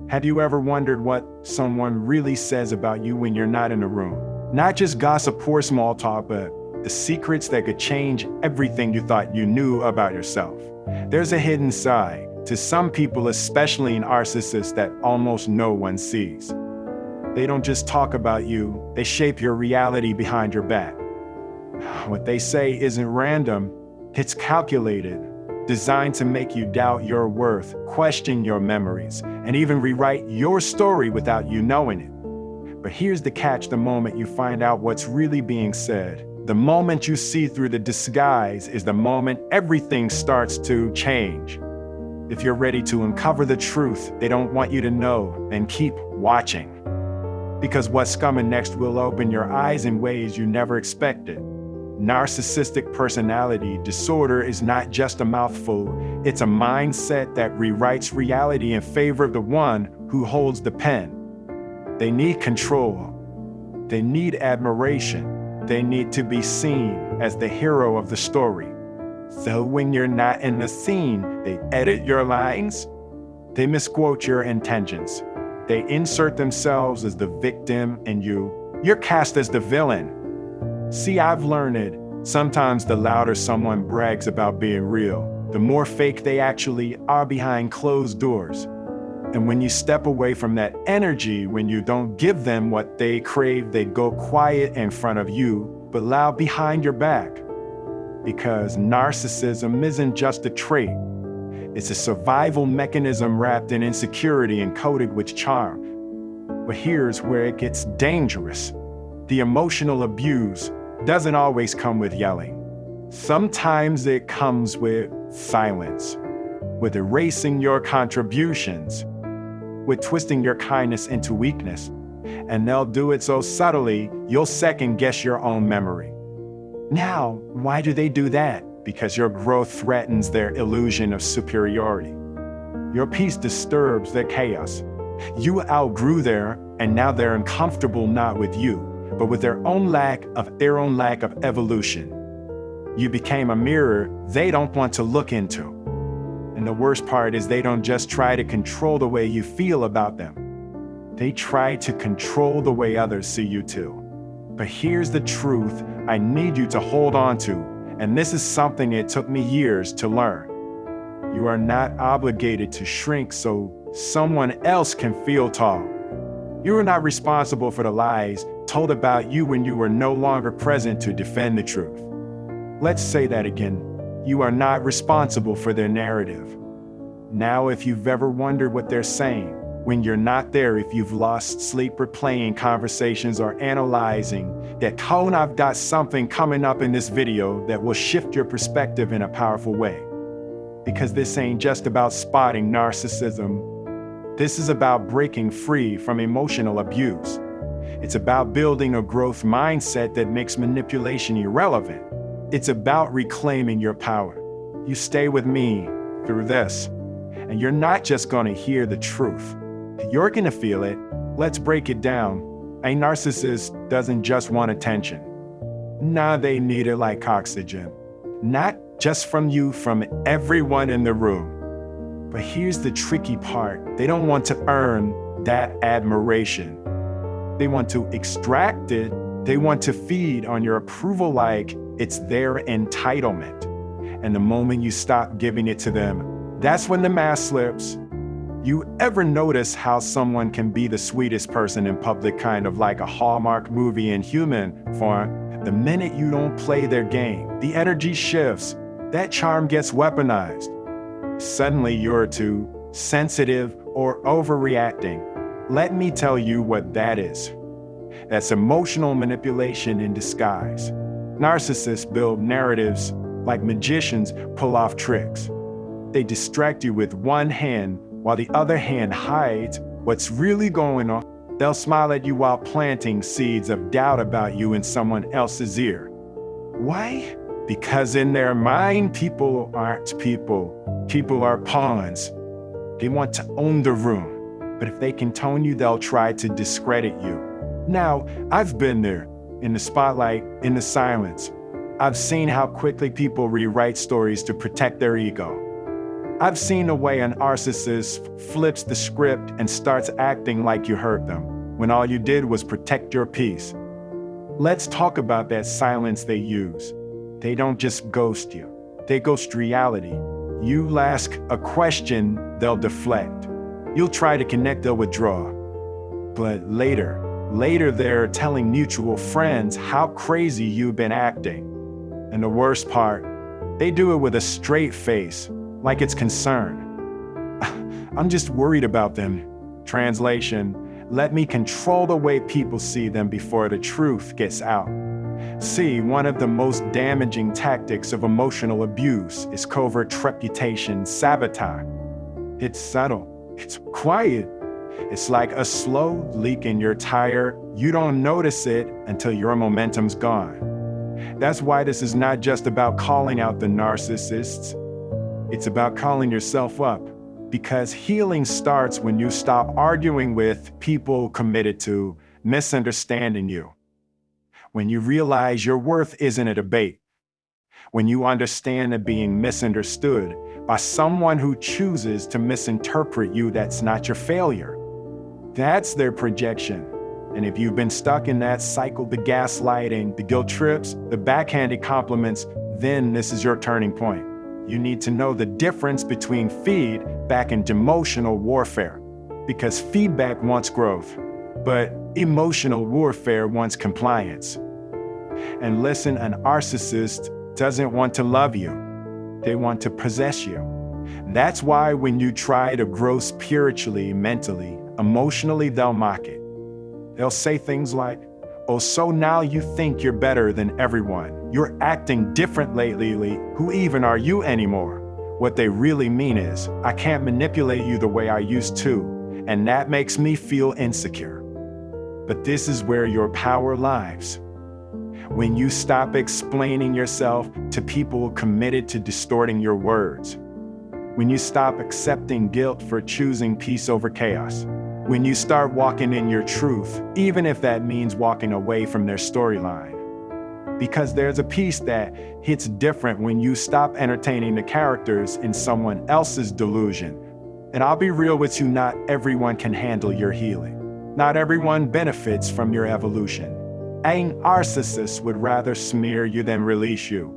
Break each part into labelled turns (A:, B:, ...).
A: Have you ever wondered what someone really says about you when you're not in the room? Not just gossip or small talk, but the secrets that could change everything you thought you knew about yourself. There's a hidden side to some people, especially narcissists, that almost no one sees. They don't just talk about you, they shape your reality behind your back. What they say isn't random, it's calculated, designed to make you doubt your worth, question your memories, and even rewrite your story without you knowing it. But here's the catch: the moment you find out what's really being said, the moment you see through the disguise, is the moment everything starts to change. If you're ready to uncover the truth they don't want you to know, then keep watching. Because what's coming next will open your eyes in ways you never expected. Narcissistic personality disorder is not just a mouthful, it's a mindset that rewrites reality in favor of the one who holds the pen. They need control. They need admiration. They need to be seen as the hero of the story. So when you're not in the scene, they edit your lines. They misquote your intentions. They insert themselves as the victim and you're cast as the villain. See, I've learned it. Sometimes the louder someone brags about being real, the more fake they actually are behind closed doors. And when you step away from that energy, when you don't give them what they crave, they go quiet in front of you, but loud behind your back. Because narcissism isn't just a trait. It's a survival mechanism wrapped in insecurity and coated with charm. But here's where it gets dangerous. The emotional abuse doesn't always come with yelling. Sometimes it comes with silence, with erasing your contributions, with twisting your kindness into weakness. And they'll do it so subtly, you'll second guess your own memory. Now, why do they do that? Because your growth threatens their illusion of superiority. Your peace disturbs their chaos. You outgrew and now they're uncomfortable not with you, but with their own lack of evolution. You became a mirror they don't want to look into. And the worst part is they don't just try to control the way you feel about them. They try to control the way others see you too. But here's the truth I need you to hold on to, and this is something it took me years to learn. You are not obligated to shrink so someone else can feel tall. You are not responsible for the lies told about you when you were no longer present to defend the truth. Let's say that again. You are not responsible for their narrative. Now, if you've ever wondered what they're saying, when you're not there, if you've lost sleep replaying conversations or analyzing that tone, I've got something coming up in this video that will shift your perspective in a powerful way. Because this ain't just about spotting narcissism. This is about breaking free from emotional abuse. It's about building a growth mindset that makes manipulation irrelevant. It's about reclaiming your power. You stay with me through this, and you're not just gonna hear the truth. You're gonna feel it. Let's break it down. A narcissist doesn't just want attention. Nah, they need it like oxygen. Not just from you, from everyone in the room. But here's the tricky part. They don't want to earn that admiration. They want to extract it. They want to feed on your approval like it's their entitlement. And the moment you stop giving it to them, that's when the mask slips. You ever notice how someone can be the sweetest person in public, kind of like a Hallmark movie in human form? The minute you don't play their game, the energy shifts. That charm gets weaponized. Suddenly you're too sensitive or overreacting. Let me tell you what that is. That's emotional manipulation in disguise. Narcissists build narratives like magicians pull off tricks. They distract you with one hand while the other hand hides what's really going on. They'll smile at you while planting seeds of doubt about you in someone else's ear. Why? Because in their mind, people aren't people. People are pawns. They want to own the room. But if they can tone you, they'll try to discredit you. Now, I've been there, in the spotlight, in the silence. I've seen how quickly people rewrite stories to protect their ego. I've seen the way an narcissist flips the script and starts acting like you hurt them, when all you did was protect your peace. Let's talk about that silence they use. They don't just ghost you, they ghost reality. You ask a question, they'll deflect. You'll try to connect, they'll withdraw. But later they're telling mutual friends how crazy you've been acting. And the worst part, they do it with a straight face, like it's concern. I'm just worried about them. Translation, let me control the way people see them before the truth gets out. See, one of the most damaging tactics of emotional abuse is covert reputation sabotage. It's subtle, it's quiet. It's like a slow leak in your tire. You don't notice it until your momentum's gone. That's why this is not just about calling out the narcissists. It's about calling yourself up. Because healing starts when you stop arguing with people committed to misunderstanding you. When you realize your worth isn't a debate. When you understand that being misunderstood by someone who chooses to misinterpret you, that's not your failure. That's their projection. And if you've been stuck in that cycle, the gaslighting, the guilt trips, the backhanded compliments, then this is your turning point. You need to know the difference between feedback and emotional warfare. Because feedback wants growth, but emotional warfare wants compliance. And listen, an narcissist doesn't want to love you. They want to possess you. That's why when you try to grow spiritually, mentally, emotionally, they'll mock it. They'll say things like, oh, so now you think you're better than everyone. You're acting different lately. Who even are you anymore? What they really mean is, I can't manipulate you the way I used to, and that makes me feel insecure. But this is where your power lies. When you stop explaining yourself to people committed to distorting your words. When you stop accepting guilt for choosing peace over chaos. When you start walking in your truth, even if that means walking away from their storyline. Because there's a piece that hits different when you stop entertaining the characters in someone else's delusion. And I'll be real with you, not everyone can handle your healing. Not everyone benefits from your evolution. A narcissist would rather smear you than release you.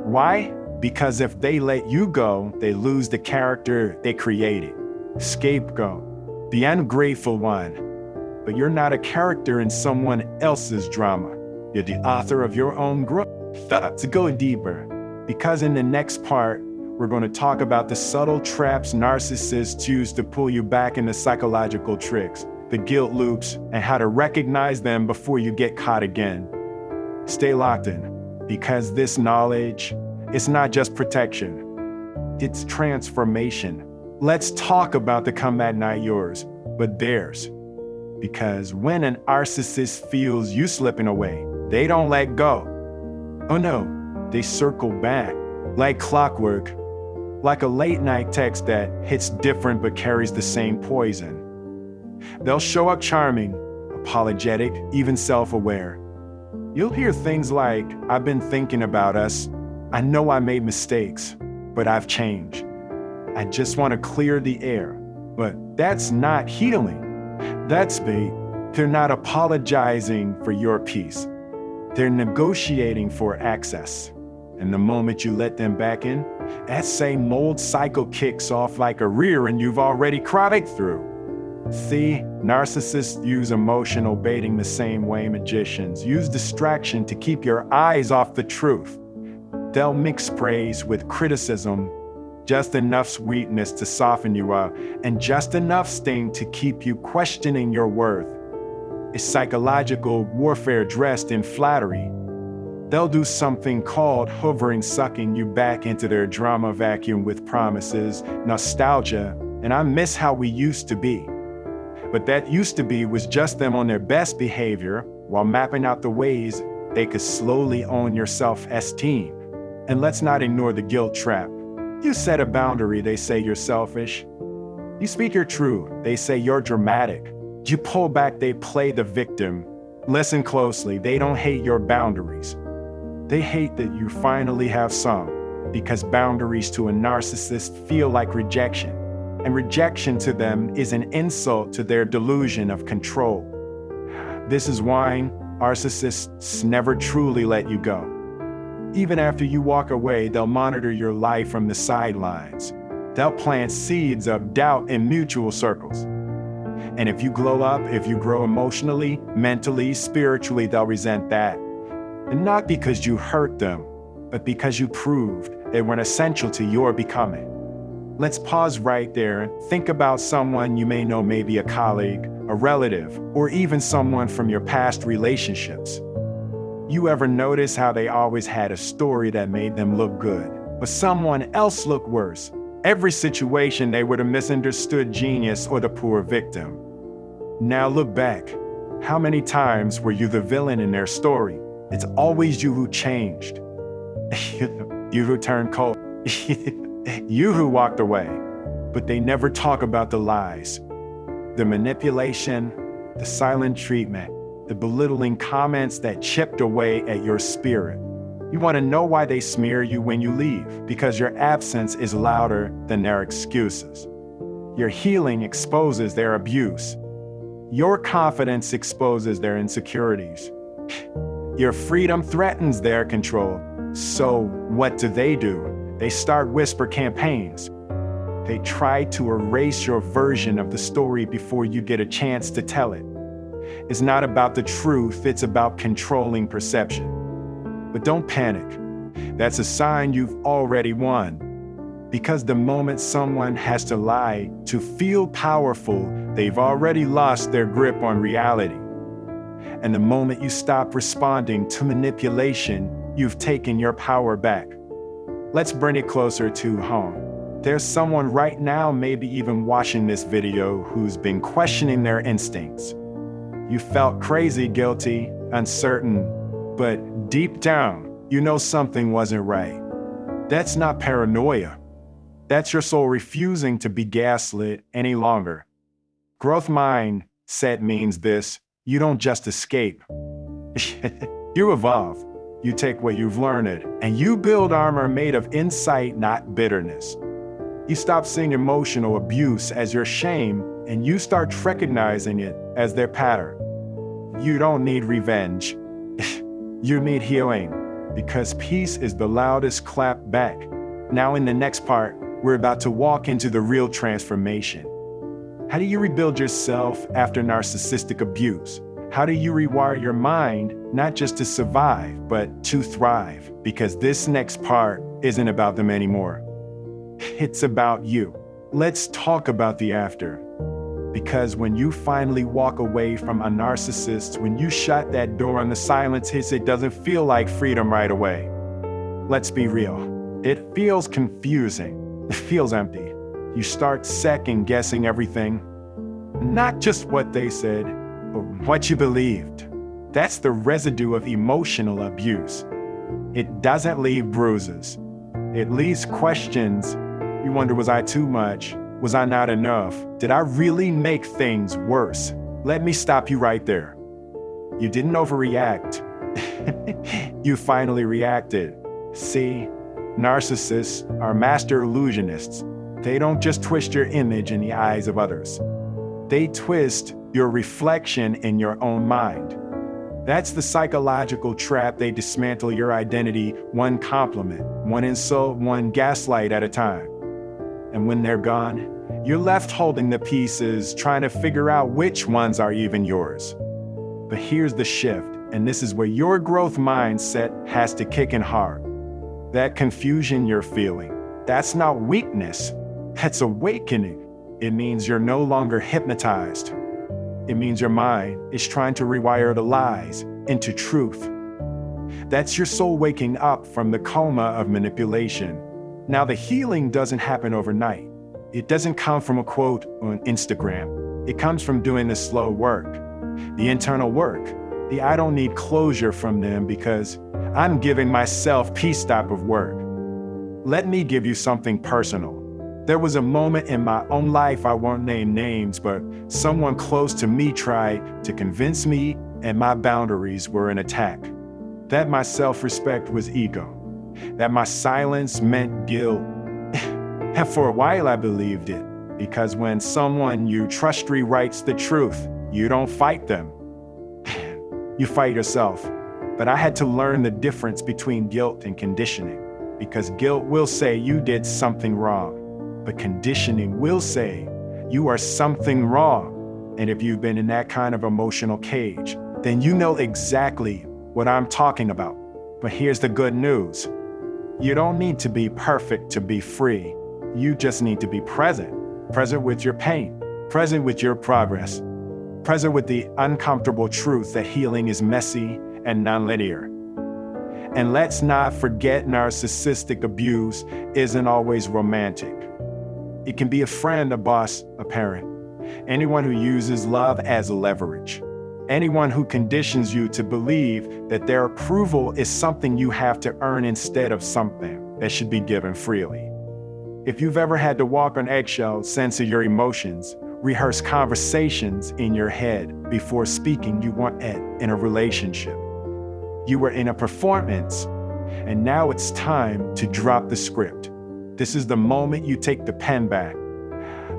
A: Why? Because if they let you go, they lose the character they created. Scapegoat. The ungrateful one. But you're not a character in someone else's drama. You're the author of your own growth. To go deeper, because in the next part, we're going to talk about the subtle traps narcissists use to pull you back into psychological tricks, the guilt loops, and how to recognize them before you get caught again. Stay locked in, because this knowledge is not just protection, it's transformation. Let's talk about the comeback, not yours, but theirs. Because when an narcissist feels you slipping away, they don't let go. Oh no, they circle back, like clockwork, like a late night text that hits different but carries the same poison. They'll show up charming, apologetic, even self-aware. You'll hear things like, I've been thinking about us. I know I made mistakes, but I've changed. I just want to clear the air. But that's not healing. That's bait. They're not apologizing for your peace. They're negotiating for access. And the moment you let them back in, that same mold cycle kicks off like a rear and you've already cried through. See, narcissists use emotional baiting the same way magicians use distraction to keep your eyes off the truth. They'll mix praise with criticism, just enough sweetness to soften you up, and just enough sting to keep you questioning your worth. It's psychological warfare dressed in flattery. They'll do something called hovering, sucking you back into their drama vacuum with promises, nostalgia, and I miss how we used to be. But that used to be was just them on their best behavior while mapping out the ways they could slowly own your self-esteem. And let's not ignore the guilt trap. You set a boundary, they say you're selfish. You speak your truth, they say you're dramatic. You pull back, they play the victim. Listen closely, they don't hate your boundaries. They hate that you finally have some. because boundaries to a narcissist feel like rejection, and rejection to them is an insult to their delusion of control. This is why narcissists never truly let you go. Even after you walk away, they'll monitor your life from the sidelines. They'll plant seeds of doubt in mutual circles. And if you glow up, if you grow emotionally, mentally, spiritually, they'll resent that. And not because you hurt them, but because you proved they weren't essential to your becoming. Let's pause right there and think about someone you may know, maybe a colleague, a relative, or even someone from your past relationships. You ever notice how they always had a story that made them look good, but someone else looked worse? Every situation they were the misunderstood genius or the poor victim. Now look back. How many times were you the villain in their story? It's always you who changed. You who turned cold. You who walked away. But they never talk about the lies, the manipulation, the silent treatment, the belittling comments that chipped away at your spirit. You want to know why they smear you when you leave? Because your absence is louder than their excuses. Your healing exposes their abuse. Your confidence exposes their insecurities. Your freedom threatens their control. So what do? They start whisper campaigns. They try to erase your version of the story before you get a chance to tell it. It's not about the truth, it's about controlling perception. But don't panic. That's a sign you've already won. Because the moment someone has to lie to feel powerful, they've already lost their grip on reality. And the moment you stop responding to manipulation, you've taken your power back. Let's bring it closer to home. There's someone right now, maybe even watching this video, who's been questioning their instincts. You felt crazy, guilty, uncertain, but deep down, you know something wasn't right. That's not paranoia. That's your soul refusing to be gaslit any longer. Growth mindset means this: you don't just escape. You evolve. You take what you've learned, and you build armor made of insight, not bitterness. You stop seeing emotional abuse as your shame, and you start recognizing it as their pattern. You don't need revenge. You need healing, because peace is the loudest clap back. Now in the next part, we're about to walk into the real transformation. How do you rebuild yourself after narcissistic abuse? How do you rewire your mind, not just to survive, but to thrive? Because this next part isn't about them anymore. It's about you. Let's talk about the after. Because when you finally walk away from a narcissist, when you shut that door and the silence hits, it doesn't feel like freedom right away. Let's be real. It feels confusing. It feels empty. You start second guessing everything. Not just what they said, but what you believed. That's the residue of emotional abuse. It doesn't leave bruises. It leaves questions. You wonder, was I too much? Was I not enough? Did I really make things worse? Let me stop you right there. You didn't overreact. You finally reacted. See, narcissists are master illusionists. They don't just twist your image in the eyes of others. They twist your reflection in your own mind. That's the psychological trap. They dismantle your identity one compliment, one insult, one gaslight at a time. And when they're gone, you're left holding the pieces, trying to figure out which ones are even yours. But here's the shift, and this is where your growth mindset has to kick in hard. That confusion you're feeling, that's not weakness, that's awakening. It means you're no longer hypnotized. It means your mind is trying to rewire the lies into truth. That's your soul waking up from the coma of manipulation. Now, the healing doesn't happen overnight. It doesn't come from a quote on Instagram. It comes from doing the slow work, the internal work, the I don't need closure from them because I'm giving myself peace type of work. Let me give you something personal. There was a moment in my own life, I won't name names, but someone close to me tried to convince me and my boundaries were an attack. That my self-respect was ego. that my silence meant guilt. And for a while I believed it, because when someone you trust rewrites the truth, you don't fight them. You fight yourself. But I had to learn the difference between guilt and conditioning, because guilt will say you did something wrong, but conditioning will say you are something wrong. And if you've been in that kind of emotional cage, then you know exactly what I'm talking about. But here's the good news. You don't need to be perfect to be free. You just need to be present. Present with your pain, present with your progress, present with the uncomfortable truth that healing is messy and nonlinear. And let's not forget, narcissistic abuse isn't always romantic. It can be a friend, a boss, a parent, anyone who uses love as leverage, anyone who conditions you to believe that their approval is something you have to earn instead of something that should be given freely. If you've ever had to walk on eggshells, censor your emotions, rehearse conversations in your head before speaking you want in a relationship, you were in a performance, and now it's time to drop the script. This is the moment you take the pen back.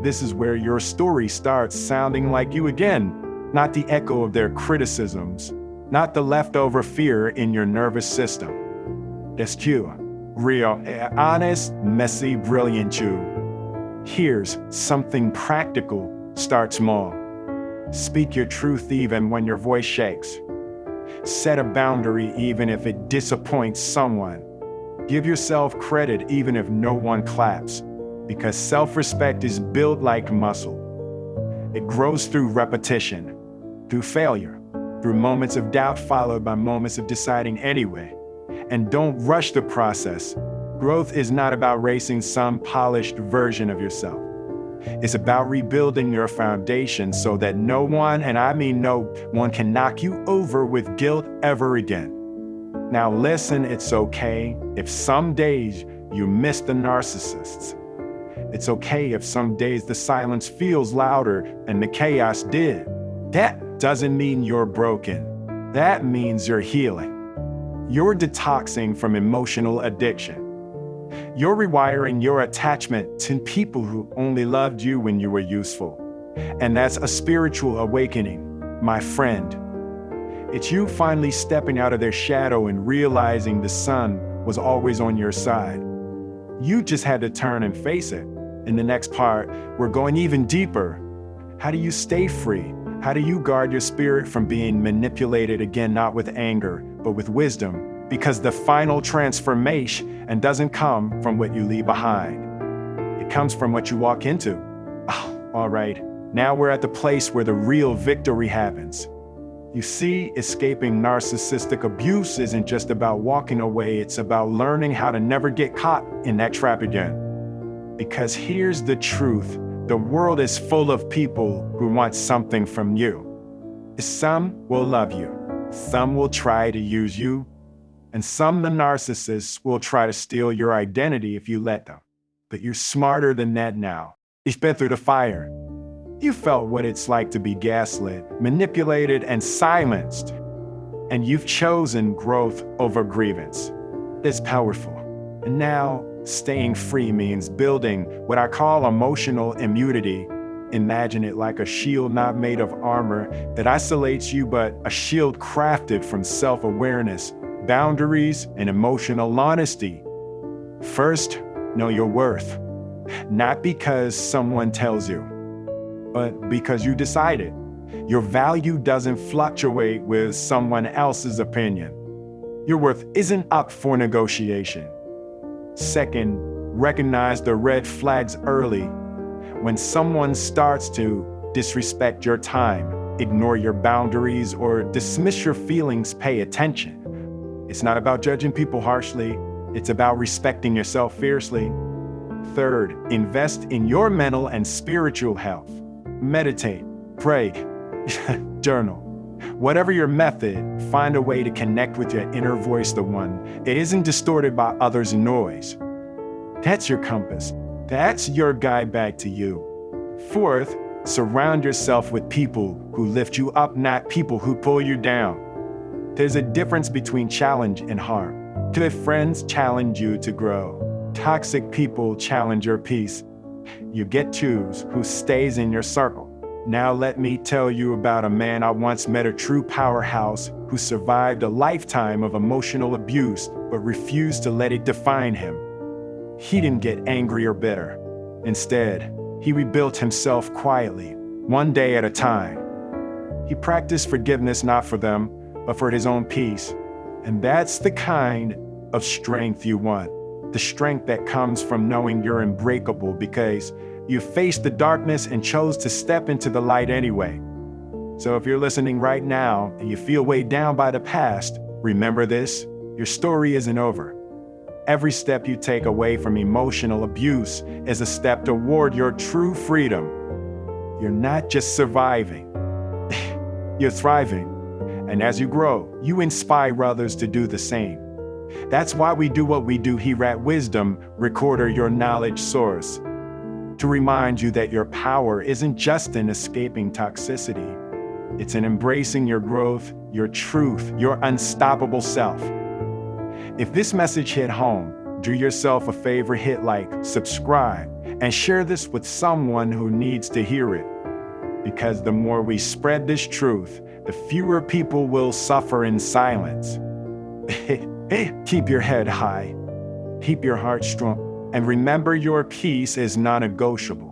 A: This is where your story starts sounding like you again, not the echo of their criticisms, not the leftover fear in your nervous system. That's you. Real, honest, messy, brilliant you. Here's something practical. Start small. Speak your truth even when your voice shakes. Set a boundary even if it disappoints someone. Give yourself credit even if no one claps, because self-respect is built like muscle. It grows through repetition, through failure, through moments of doubt followed by moments of deciding anyway. And don't rush the process. Growth is not about racing some polished version of yourself. It's about rebuilding your foundation so that no one, and I mean no one, can knock you over with guilt ever again. Now listen, it's okay if some days you miss the narcissists. It's okay if some days the silence feels louder and the chaos did. That doesn't mean you're broken. That means you're healing. You're detoxing from emotional addiction. You're rewiring your attachment to people who only loved you when you were useful. And that's a spiritual awakening, my friend. It's you finally stepping out of their shadow and realizing the sun was always on your side. You just had to turn and face it. In the next part, we're going even deeper. How do you stay free? How do you guard your spirit from being manipulated again, not with anger, but with wisdom? Because the final transformation doesn't come from what you leave behind. It comes from what you walk into. Oh, all right, now we're at the place where the real victory happens. You see, escaping narcissistic abuse isn't just about walking away, it's about learning how to never get caught in that trap again. Because here's the truth. The world is full of people who want something from you. Some will love you, some will try to use you, and some, the narcissists, will try to steal your identity if you let them. But you're smarter than that now. You've been through the fire. You felt what it's like to be gaslit, manipulated, and silenced. And you've chosen growth over grievance. It's powerful. And now, staying free means building what I call emotional immunity. Imagine it like a shield not made of armor that isolates you, but a shield crafted from self-awareness, boundaries, and emotional honesty. First, know your worth. Not because someone tells you, but because you decided. Your value doesn't fluctuate with someone else's opinion. Your worth isn't up for negotiation. Second, recognize the red flags early. When someone starts to disrespect your time, ignore your boundaries, or dismiss your feelings, pay attention. It's not about judging people harshly. It's about respecting yourself fiercely. Third, invest in your mental and spiritual health. Meditate, pray, journal. Whatever your method, find a way to connect with your inner voice, the one that isn't distorted by others' noise. That's your compass. That's your guide back to you. Fourth, surround yourself with people who lift you up, not people who pull you down. There's a difference between challenge and harm. Good friends challenge you to grow. Toxic people challenge your peace. You get to choose who stays in your circle. Now let me tell you about a man I once met, a true powerhouse who survived a lifetime of emotional abuse but refused to let it define him. He didn't get angry or bitter. Instead, he rebuilt himself quietly, one day at a time. He practiced forgiveness not for them, but for his own peace. And that's the kind of strength you want. The strength that comes from knowing you're unbreakable because you faced the darkness and chose to step into the light anyway. So if you're listening right now and you feel weighed down by the past, remember this: your story isn't over. Every step you take away from emotional abuse is a step toward your true freedom. You're not just surviving, you're thriving. And as you grow, you inspire others to do the same. That's why we do what we do here at Wisdom Recorder, your knowledge source. To remind you that your power isn't just in escaping toxicity. It's in embracing your growth, your truth, your unstoppable self. If this message hit home, do yourself a favor, hit like, subscribe, and share this with someone who needs to hear it. Because the more we spread this truth, the fewer people will suffer in silence. Keep your head high, keep your heart strong, and remember your peace is non-negotiable.